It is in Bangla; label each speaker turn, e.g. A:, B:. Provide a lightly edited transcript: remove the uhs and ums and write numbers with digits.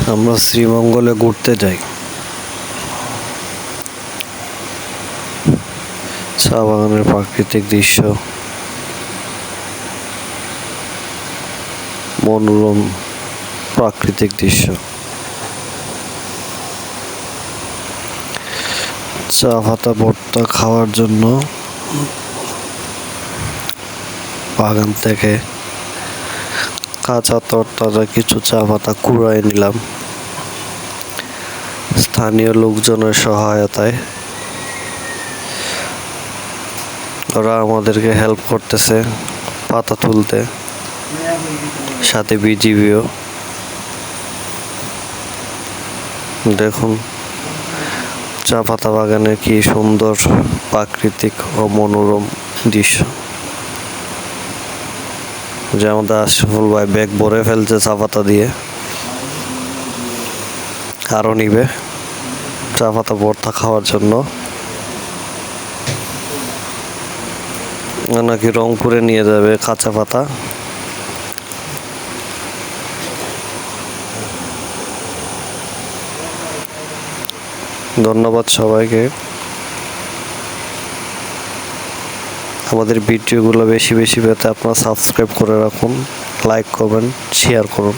A: আমরা শ্রীমঙ্গলে ঘুরতে যাই। চা বাগানের প্রাকৃতিক দৃশ্য, মনোরম প্রাকৃতিক দৃশ্য। চা পাতা ভর্তা খাওয়ার জন্য বাগান থেকে কাঁচা তরতাজা কিছু চা পাতা কুড়ায় নিলাম স্থানীয় লোকজনের সহায়তায়। ওরা আমাদেরকে হেল্প করতেছে পাতা তুলতে, সাথে বিজিবিও। দেখুন চা পাতা বাগানের কি সুন্দর প্রাকৃতিক ও মনোরম দৃশ্য। যে আমাদের আশরাফুল ভাই ব্যাগ ভরে ফেলছে চা পাতা দিয়ে, আরো নিবে চা পাতা ভর্তা খাওয়ার জন্য। নাকি রংপুরে নিয়ে যাবে কাঁচা পাতা। ধন্যবাদ সবাইকে। আমাদের ভিডিওগুলো বেশি বেশি পেতে আপনারা সাবস্ক্রাইব করে রাখুন, লাইক করবেন, শেয়ার করুন।